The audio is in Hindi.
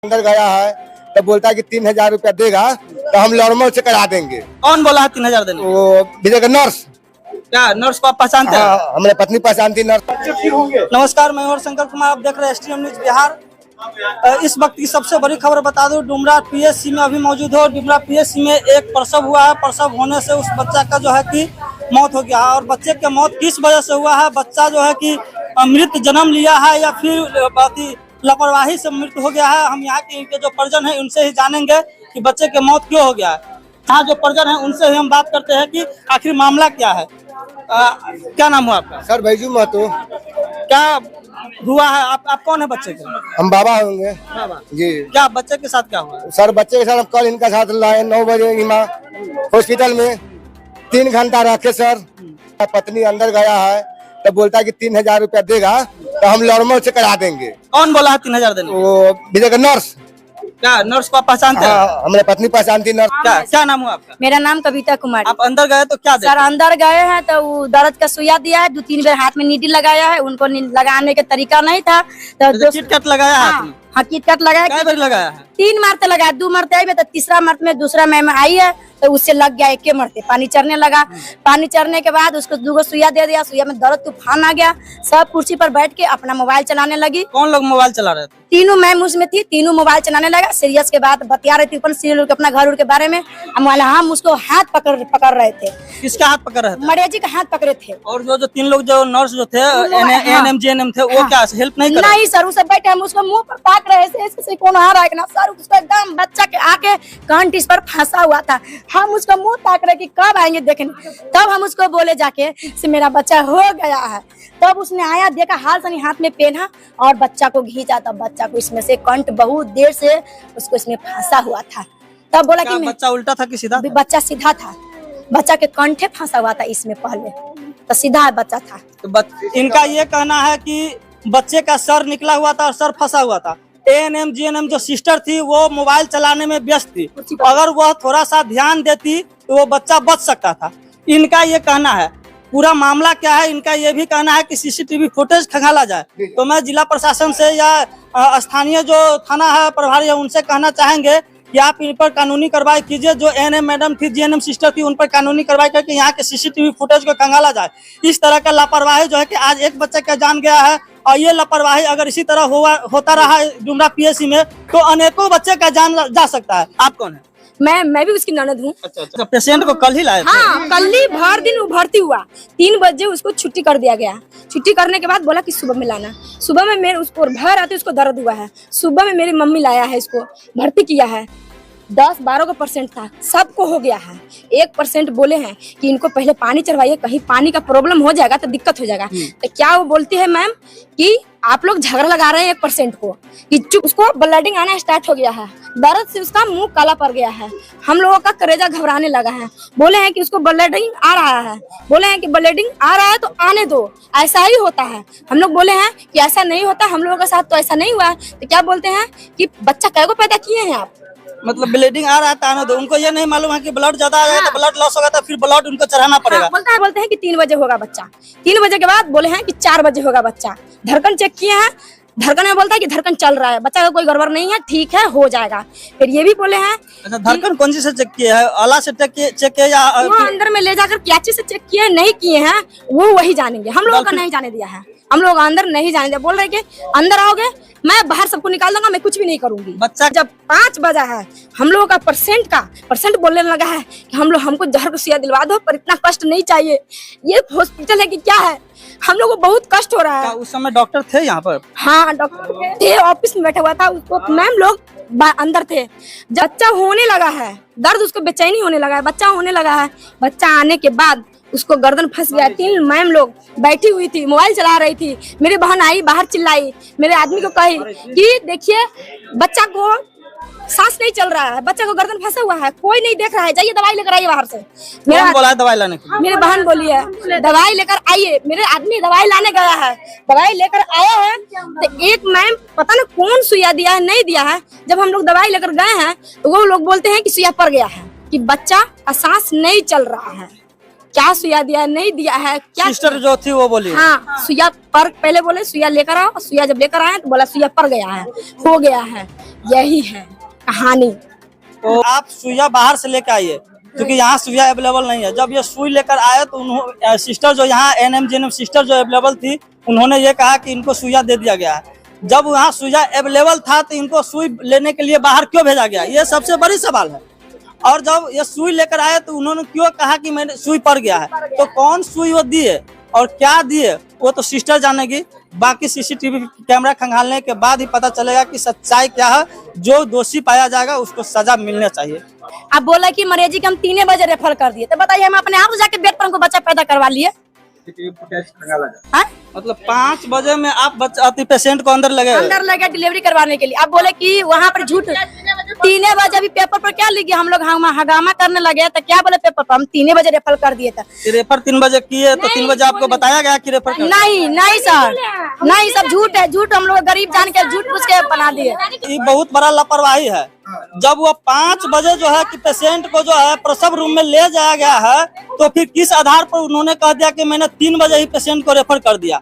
अंदर गया है तो बोलता है कि 3000 रुपया देगा तो हम नॉर्मल से करा देंगे। कौन बोला है 3000 देने? वो विजय का नर्स। क्या नर्स को आप पहचानते हैं? हाँ, हमारे पत्नी पहचानती नर्स। नमस्कार, मैं और शंकर कुमार, आप देख रहे हैं एसटीएम न्यूज बिहार। इस वक्त की सबसे बड़ी खबर बता दूं, डुमरा पीएचसी में अभी मौजूद हो। डुमरा पीएचसी में एक प्रसव हुआ है। प्रसव होने से उस बच्चा का जो है कि मौत हो गया है। और बच्चे की मौत किस वजह से हुआ है, बच्चा जो है कि मृत जन्म लिया है या फिर बाकी लापरवाही से मृत्यु हो गया है, हम यहाँ के इनके जो परिजन है उनसे ही जानेंगे कि बच्चे की मौत क्यों हो गया है। यहाँ जो परिजन है उनसे ही हम बात करते हैं कि आखिर मामला क्या है। क्या नाम हुआ आपका? सर बैजू महतो। क्या हुआ है? आप कौन है बच्चे के? हम बाबा होंगे जी। क्या बच्चे के साथ क्या हुआ? सर बच्चे के साथ हम कल इनका साथ लाए 9 बजे इमा हॉस्पिटल में 3 घंटा रखे सर। पत्नी अंदर गया है तो बोलता है कि 3000 रुपया देगा तो हम नॉर्मल से करा देंगे। कौन बोला है 3000 देने? वो विजय का नर्स। क्या नर्स को आप पहचानते हैं? हाँ, हमारे पत्नी पहचानती नर्स। क्या नाम हुआ आपका? मेरा नाम कविता कुमार। आप अंदर गए तो क्या सर अंदर गए हैं तो वो दर्द का सुइया दिया है, 2-3 बार हाथ में नीडल लगाया है। उनको लगाने का तरीका नहीं था तो किटकैट लगाया है हाथ में? हाँ किटकैट लगाया। कई बार लगाया है? 3 मरते लगाया, 2 मरते आई में तो तीसरा मरते में दूसरा मैम आई है तो उससे लग गया 1 मरते। पानी चढ़ने लगा। पानी चढ़ने के बाद उसको 2 सुइया दे दिया। सुइया में दर्द तूफान आ गया। सब कुर्सी पर बैठ के अपना मोबाइल चलाने लगी। कौन लोग मोबाइल चला रहे थे? तीनों मैम उसमें थी, तीनों मोबाइल चलाने लगा। सीरियस के बाद बतिया रही थी अपन सीरियल के अपना घर के बारे में। हम उसको हाथ पकड़ रहे थे। किसका हाथ पकड़ रहे थे? मरिया जी का हाथ पकड़े थे। और जो 3 लोग जो नर्स जो थे एएनएम जीएनएम थे वो क्या हेल्प नहीं कर रहे? नहीं सर, उसे बैठे हम उसको मुंह पर ताक रहे थे ऐसे कौन आ रहा है ना सर। उसको एकदम बच्चा के आके कंठ इस पर फंसा हुआ था। हम उसको मुंह ताक रहे कि कब आएंगे देखने। तब हम उसको बोले जाके से मेरा बच्चा हो गया है। तब उसने आया, देखा, हाल सनी हाथ में पहना और बच्चा को घींचा। तब बच्चा को इसमें से कंठ बहुत देर से उसको इसमें फंसा हुआ था। तब बोला कि बच्चा उल्टा था कि सीधा? बच्चा सीधा था। बच्चा के कंठे फंसा हुआ था इसमें पहले तो सीधा बच्चा था। तो इनका ये कहना है कि बच्चे का सर निकला हुआ था और सर फंसा हुआ था। एएनएम जीएनएम जो सिस्टर थी वो मोबाइल चलाने में व्यस्त थी। अगर वह थोड़ा सा ध्यान देती तो वो बच्चा बच सकता था। इनका ये कहना है। पूरा मामला क्या है, इनका ये भी कहना है कि सीसीटीवी फुटेज खंगाला जाए। तो मैं जिला प्रशासन से या स्थानीय जो थाना है प्रभारी है उनसे कहना चाहेंगे कि आप इन पर कानूनी कार्रवाई कीजिए। जो एएनएम मैडम थी, जीएनएम सिस्टर थी, उन पर कानूनी कार्रवाई करके यहाँ के सीसीटीवी फुटेज को खंगाला जाए। इस तरह का लापरवाही जो है कि आज एक बच्चे का जान गया है और ये लापरवाही अगर इसी तरह होता रहा डुमरा पीएचसी में तो अनेकों बच्चे का जान जा सकता है। आप कौन है? मैं भी उसकी ननद हूँ। अच्छा, पेशेंट को कल ही लाए थे? हाँ, कल ही भर दिन वो भर्ती हुआ। 3 बजे उसको छुट्टी कर दिया गया। छुट्टी करने के बाद बोला कि सुबह में लाना। सुबह में मेरे उसको भर आते उसको दर्द हुआ है। सुबह में मेरी मम्मी लाया है, इसको भर्ती किया है। 10-12% था, सबको हो गया है। 1% बोले हैं कि इनको पहले पानी चढ़वाइए, कहीं पानी का प्रॉब्लम हो जाएगा तो दिक्कत हो जाएगा। तो क्या वो बोलती है मैम कि आप लोग झगड़ा लगा रहे हैं 1% को कि उसको ब्लीडिंग आना स्टार्ट हो गया है। दर्द से उसका मुंह काला पड़ गया है। हम लोगों का कलेजा घबराने लगा है। बोले हैं कि उसको ब्लीडिंग आ रहा है। बोले हैं कि ब्लीडिंग आ रहा है तो आने दो, ऐसा ही होता है। हम लोग बोले हैं कि ऐसा नहीं होता, हम लोगों के साथ तो ऐसा नहीं हुआ है। तो क्या बोलते हैं कि बच्चा कै को पैदा किए हैं आप? मतलब ब्लीडिंग आ रहा था ना, तो उनको ये नहीं मालूम है कि ब्लड ज्यादा आ जाएगा तो ब्लड लॉस होगा तो फिर ब्लड उनको चढ़ाना पड़ेगा। बोलते हैं कि 3 बजे होगा बच्चा। 3 बजे के बाद बोले हैं कि 4 बजे होगा बच्चा। धड़कन चेक किए हैं, धड़कन में बोलता है कि धड़कन चल रहा है, बच्चा का कोई गड़बड़ नहीं है, ठीक है, हो जाएगा। फिर ये भी बोले हैं। अच्छा, धड़कन कौन सी से चेक किया है? आला से चेक किया या वो अंदर में ले जाकर क्या चीज से चेक किए नहीं किए हैं वो वही जानेंगे। हम लोगों को नहीं जाने दिया है। हम लोग अंदर नहीं जाने दिया। बोल रहे कि अंदर आओगे मैं बाहर सबको निकाल दूंगा, मैं कुछ भी नहीं करूंगी। बच्चा जब 5 बजा है हम लोगों का परसेंट बोलने लगा है कि हम को जहर को सुइया दिलवा दो, पर इतना कष्ट नहीं चाहिए। ये हॉस्पिटल है कि क्या है? हम लोग को बहुत कष्ट हो रहा है। उस समय डॉक्टर थे यहाँ पर? हाँ, डॉक्टर थे, ऑफिस में बैठा हुआ था। उसको मैम लोग अंदर थे। बच्चा होने लगा है, दर्द उसको बेचैनी होने लगा है, बच्चा होने लगा है। बच्चा आने के बाद उसको गर्दन फंस गया। 3 मैम लोग बैठी हुई थी, मोबाइल चला रही थी। मेरी बहन आई, बाहर चिल्लाई, मेरे आदमी को कही कि देखिए बच्चा को सांस नहीं चल रहा है, बच्चा को गर्दन फंसा हुआ है, कोई नहीं देख रहा है, जाइए दवाई लेकर आइए बाहर से। कौन बोला है दवाई लाने के लिए? मेरी बहन बोली है दवाई लेकर आइए। मेरे आदमी दवाई लाने गया है, दवाई लेकर आया है तो एक मैम पता ना कौन सुइया दिया है नहीं दिया है। जब हम लोग दवाई लेकर गए हैं तो वो लोग बोलते हैं कि सुइया पड़ गया है, कि बच्चा का सांस नहीं चल रहा है। क्या सुइया दिया नहीं दिया है क्या। सिस्टर जो थी वो बोली हाँ सुइया पर पहले बोले सुइया लेकर आओ, सुइया जब लेकर आए तो बोला सुइया पर गया है, हो गया है। यही है कहानी। तो आप सुइया बाहर से लेकर आइए, क्योंकि यहाँ सुइया अवेलेबल नहीं है। जब ये सुई लेकर आए तो उन्होंने सिस्टर जो यहाँ एनएम जीएनएम सिस्टर जो अवेलेबल थी, उन्होंने ये कहा कि इनको सुइया दे दिया गया है। जब वहाँ सुइया अवेलेबल था तो इनको सुई लेने के लिए बाहर क्यों भेजा गया, ये सबसे बड़ी सवाल है। और जब ये सुई लेकर आए तो उन्होंने क्यों कहा कि मैंने सुई पड़ गया है, तो कौन सुई वो दिए और क्या दिए वो तो सिस्टर जानेगी। बाकी सीसीटीवी कैमरा खंगालने के बाद ही पता चलेगा कि सच्चाई क्या है। जो दोषी पाया जाएगा उसको सजा मिलना चाहिए। अब बोला कि मरेजी के हम 3 बजे रेफर कर दिए, तो बताइए हम अपने आप जाके बेड पर हमको बच्चा पैदा करवा लिए। हाँ? मतलब 5 बजे में आप बच्चा पेशेंट को अंदर लगे डिलीवरी करवाने के लिए। अब बोले कि वहाँ पर झूठ 3 बजे अभी पेपर पर क्या लिखे हम लोग हंगामा करने लगे, तो क्या बोले पेपर पर हम 3 बजे रेफर कर दिए थे। रेफर 3 बजे किए तो 3 बजे आपको बताया गया कि रेफर नहीं सर, नहीं सब झूठ है, झूठ हम लोग गरीब जान के झूठ पूछ के बना दिए। ये बहुत बड़ा लापरवाही है। जब वो 5 बजे जो है कि पेशेंट को जो है प्रसव रूम में ले जाया गया है, तो फिर किस आधार पर उन्होंने कह दिया कि मैंने 3 बजे ही पेशेंट को रेफर कर दिया।